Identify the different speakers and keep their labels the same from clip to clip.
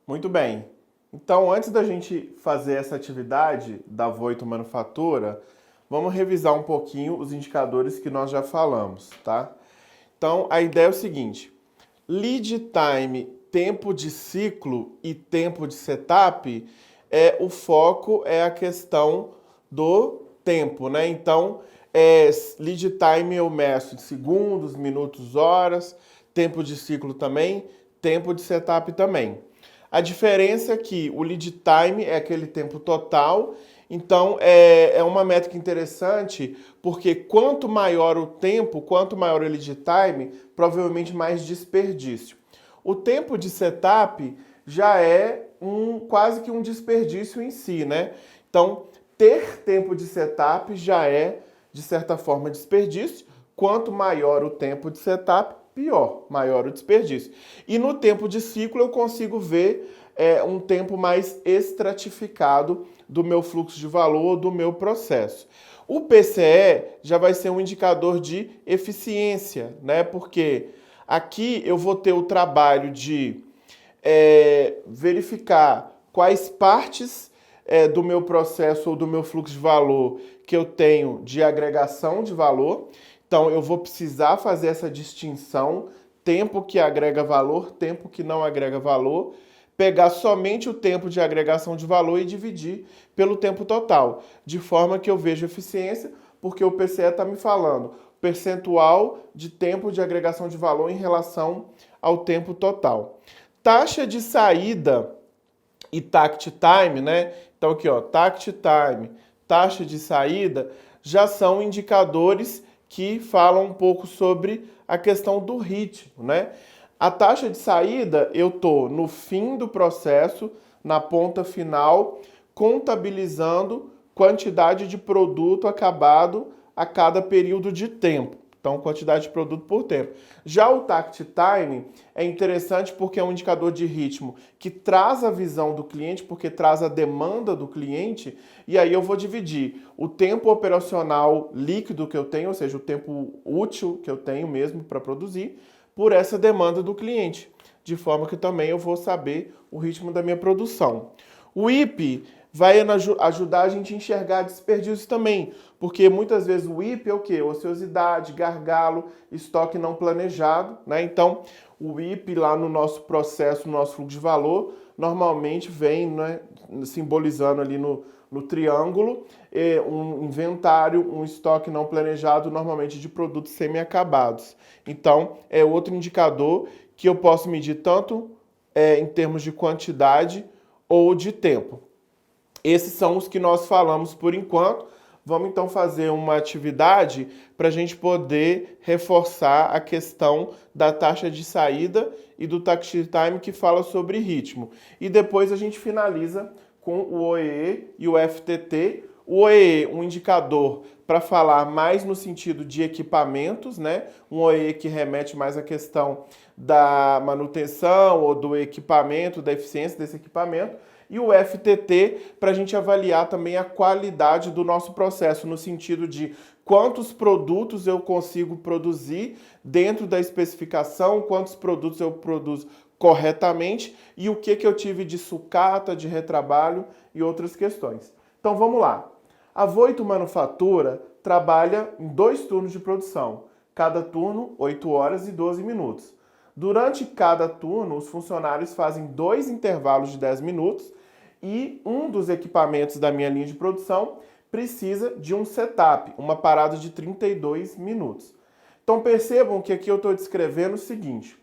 Speaker 1: Muito bem. Então, antes da gente fazer essa atividade da Voito Manufatura, vamos revisar um pouquinho os indicadores que nós já falamos, tá? Então, a ideia é o seguinte: lead time, tempo de ciclo e tempo de setup, o foco é a questão do tempo, né? Então, lead time eu meço em segundos, minutos, horas, tempo de ciclo também, tempo de setup também. A diferença é que o lead time é aquele tempo total, então é uma métrica interessante, porque quanto maior o tempo, quanto maior o lead time, provavelmente mais desperdício. O tempo de setup já é quase que um desperdício em si, né? Então, ter tempo de setup já é, de certa forma, desperdício. Quanto maior o tempo de setup, pior, maior o desperdício. E no tempo de ciclo eu consigo ver um tempo mais estratificado do meu fluxo de valor, do meu processo. O PCE já vai ser um indicador de eficiência, né? Porque aqui eu vou ter o trabalho de verificar quais partes do meu processo ou do meu fluxo de valor que eu tenho de agregação de valor. Então, eu vou precisar fazer essa distinção, tempo que agrega valor, tempo que não agrega valor, pegar somente o tempo de agregação de valor e dividir pelo tempo total, de forma que eu vejo eficiência, porque o PCE está me falando percentual de tempo de agregação de valor em relação ao tempo total. Taxa de saída e takt time, né? Então aqui, ó, takt time, taxa de saída, já são indicadores que falam um pouco sobre a questão do ritmo, né? A taxa de saída, eu tô no fim do processo, na ponta final, contabilizando quantidade de produto acabado a cada período de tempo. Então, quantidade de produto por tempo. Já o takt time é interessante porque é um indicador de ritmo que traz a visão do cliente, porque traz a demanda do cliente, e aí eu vou dividir o tempo operacional líquido que eu tenho, ou seja, o tempo útil que eu tenho mesmo para produzir, por essa demanda do cliente, de forma que também eu vou saber o ritmo da minha produção. O IP vai ajudar a gente a enxergar desperdício também, porque muitas vezes o IP é o quê? Ociosidade, gargalo, estoque não planejado, né? Então, o IP lá no nosso processo, no nosso fluxo de valor, normalmente vem, né, simbolizando ali no triângulo, um inventário, um estoque não planejado, normalmente de produtos semi-acabados. Então, é outro indicador que eu posso medir tanto em termos de quantidade ou de tempo. Esses são os que nós falamos por enquanto. Vamos então fazer uma atividade para a gente poder reforçar a questão da taxa de saída e do takt time que fala sobre ritmo. E depois a gente finaliza com o OEE e o FTT. O OEE, um indicador para falar mais no sentido de equipamentos, né? Um OEE que remete mais à questão da manutenção ou do equipamento, da eficiência desse equipamento. E o FTT para a gente avaliar também a qualidade do nosso processo, no sentido de quantos produtos eu consigo produzir dentro da especificação, quantos produtos eu produzo corretamente e o que eu tive de sucata, de retrabalho e outras questões. Então vamos lá. A Voito Manufatura trabalha em 2 turnos de produção, cada turno 8 horas e 12 minutos. Durante cada turno, os funcionários fazem 2 intervalos de 10 minutos e um dos equipamentos da minha linha de produção precisa de um setup, uma parada de 32 minutos. Então percebam que aqui eu estou descrevendo o seguinte: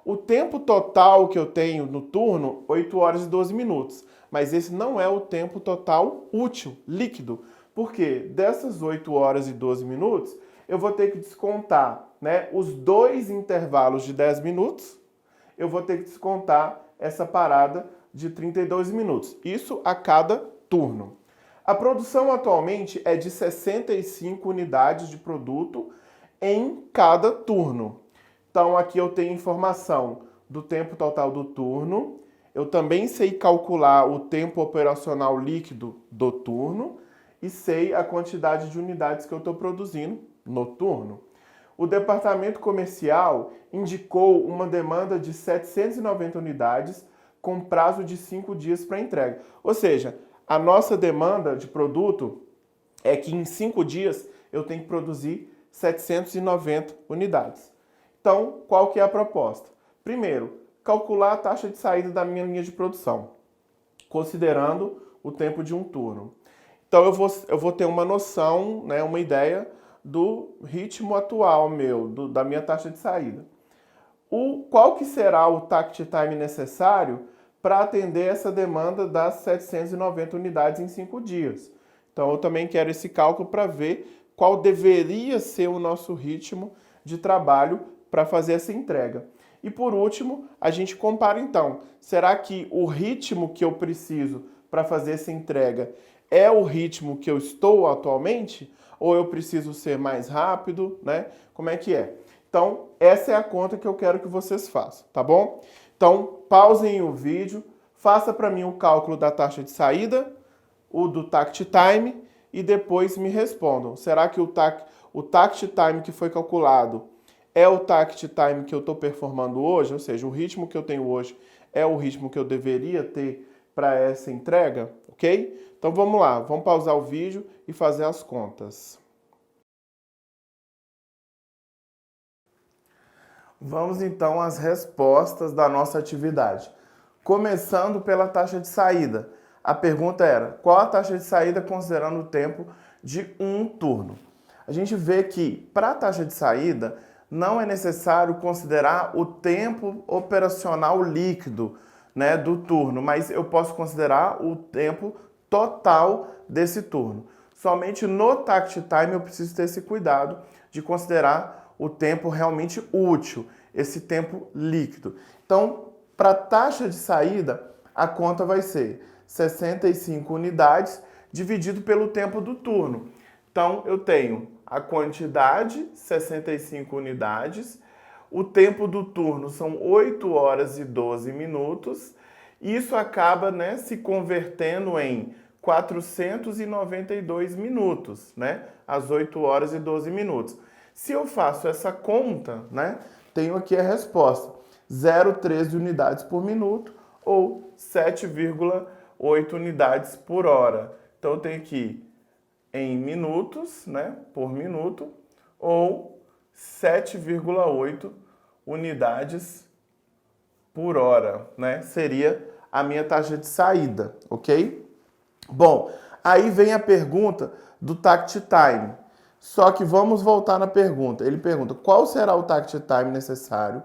Speaker 1: o tempo total que eu tenho no turno, 8 horas e 12 minutos, mas esse não é o tempo total útil, líquido, porque dessas 8 horas e 12 minutos, eu vou ter que descontar, né, os 2 intervalos de 10 minutos, eu vou ter que descontar essa parada de 32 minutos. Isso a cada turno. A produção atualmente é de 65 unidades de produto em cada turno. Então aqui eu tenho informação do tempo total do turno. Eu também sei calcular o tempo operacional líquido do turno e sei a quantidade de unidades que eu estou produzindo no turno. O departamento comercial indicou uma demanda de 790 unidades com prazo de 5 dias para entrega. Ou seja, a nossa demanda de produto é que em 5 dias eu tenho que produzir 790 unidades. Então, qual que é a proposta? Primeiro, calcular a taxa de saída da minha linha de produção, considerando o tempo de um turno. Então, eu vou ter uma noção, né, uma ideia do ritmo atual meu, da minha taxa de saída. Qual que será o takt time necessário para atender essa demanda das 790 unidades em 5 dias? Então, eu também quero esse cálculo para ver qual deveria ser o nosso ritmo de trabalho para fazer essa entrega. E por último, a gente compara então, será que o ritmo que eu preciso para fazer essa entrega é o ritmo que eu estou atualmente? Ou eu preciso ser mais rápido, né? Como é que é? Então, essa é a conta que eu quero que vocês façam, tá bom? Então, pausem o vídeo, faça para mim o cálculo da taxa de saída, o do takt time e depois me respondam. Será que o takt time que foi calculado é o takt time que eu estou performando hoje? Ou seja, o ritmo que eu tenho hoje é o ritmo que eu deveria ter para essa entrega, ok? Então vamos lá, vamos pausar o vídeo e fazer as contas. Vamos então às respostas da nossa atividade. Começando pela taxa de saída. A pergunta era, qual a taxa de saída considerando o tempo de um turno? A gente vê que para a taxa de saída não é necessário considerar o tempo operacional líquido, né, do turno, mas eu posso considerar o tempo total desse turno. Somente no takt time eu preciso ter esse cuidado de considerar o tempo realmente útil, esse tempo líquido. Então, para a taxa de saída, a conta vai ser 65 unidades dividido pelo tempo do turno. Então, eu tenho a quantidade, 65 unidades, o tempo do turno são 8 horas e 12 minutos, isso acaba, né, se convertendo em 492 minutos, né, às 8 horas e 12 minutos. Se eu faço essa conta, né, tenho aqui a resposta, 0,13 unidades por minuto ou 7,8 unidades por hora. Então, eu tenho aqui em minutos, né, por minuto, ou 7,8 unidades por hora, né? Seria a minha taxa de saída, ok? Bom, aí vem a pergunta do takt time. Só que vamos voltar na pergunta. Ele pergunta, qual será o takt time necessário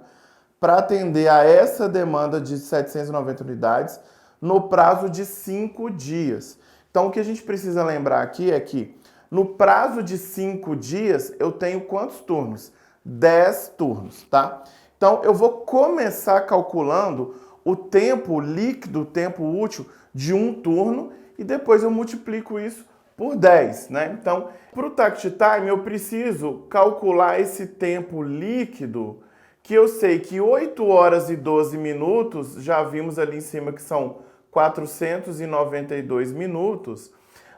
Speaker 1: para atender a essa demanda de 790 unidades no prazo de 5 dias? Então, o que a gente precisa lembrar aqui é que no prazo de 5 dias, eu tenho quantos turnos? 10 turnos, tá? Então, eu vou começar calculando o tempo líquido, o tempo útil de um turno e depois eu multiplico isso por 10, né? Então, para o takt time, eu preciso calcular esse tempo líquido, que eu sei que 8 horas e 12 minutos, já vimos ali em cima que são 492 minutos,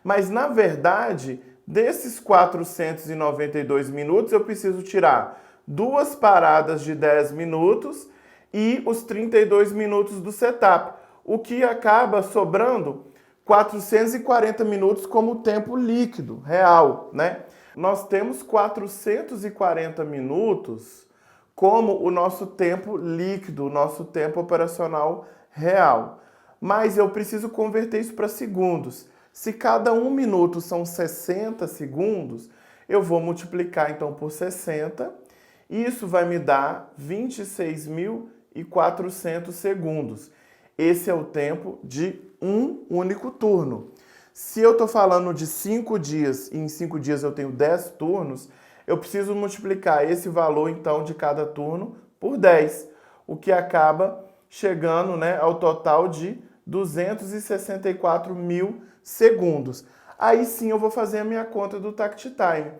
Speaker 1: mas na verdade, desses 492 minutos, eu preciso tirar 2 paradas de 10 minutos e os 32 minutos do setup, o que acaba sobrando 440 minutos como tempo líquido, real, né? Nós temos 440 minutos como o nosso tempo líquido, o nosso tempo operacional real. Mas eu preciso converter isso para segundos. Se cada 1 minuto são 60 segundos, eu vou multiplicar então por 60, e isso vai me dar 26.400 segundos. Esse é o tempo de um único turno. Se eu estou falando de 5 dias e em 5 dias eu tenho 10 turnos, eu preciso multiplicar esse valor então de cada turno por 10, o que acaba chegando, né, ao total de 264 mil segundos. Aí sim eu vou fazer a minha conta do takt time.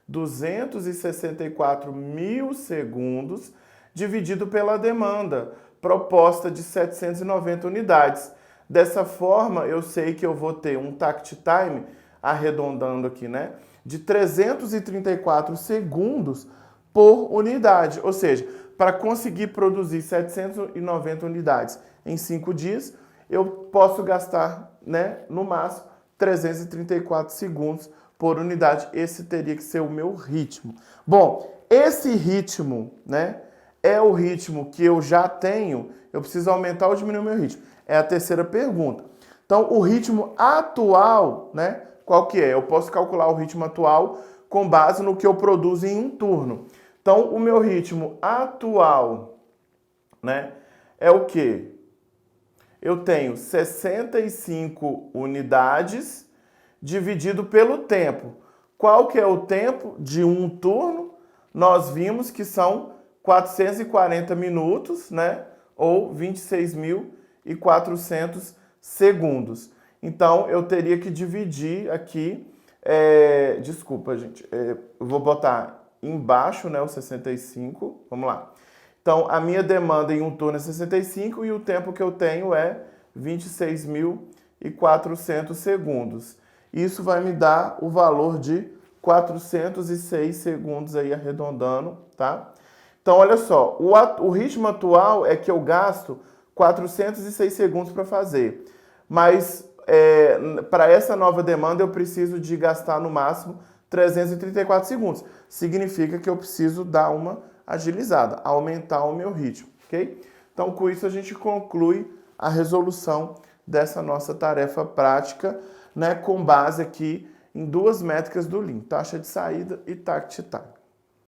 Speaker 1: 264 mil segundos dividido pela demanda proposta de 790 unidades. Dessa forma, eu sei que eu vou ter um takt time, arredondando aqui, né, de 334 segundos por unidade. Ou seja, para conseguir produzir 790 unidades em 5 dias, eu posso gastar, né, no máximo 334 segundos por unidade. Esse teria que ser o meu ritmo. Bom, esse ritmo, né, é o ritmo que eu já tenho. Eu preciso aumentar ou diminuir o meu ritmo? É a terceira pergunta. Então, o ritmo atual, né, qual que é? Eu posso calcular o ritmo atual com base no que eu produzo em um turno. Então, o meu ritmo atual, né, é o quê? Eu tenho 65 unidades dividido pelo tempo. Qual que é o tempo de um turno? Nós vimos que são 440 minutos, né? Ou 26.400 segundos. Então, eu teria que dividir aqui... desculpa, gente. Eu vou botar embaixo, né, o 65. Vamos lá. Então, a minha demanda em um turno é 65 e o tempo que eu tenho é 26.400 segundos. Isso vai me dar o valor de 406 segundos aí arredondando, tá? Então, olha só, o ritmo atual é que eu gasto 406 segundos para fazer. Mas para essa nova demanda eu preciso de gastar no máximo 334 segundos. Significa que eu preciso dar uma agilizada, aumentar o meu ritmo, ok? Então, com isso a gente conclui a resolução dessa nossa tarefa prática, né, com base aqui em duas métricas do Lean, taxa de saída e takt time.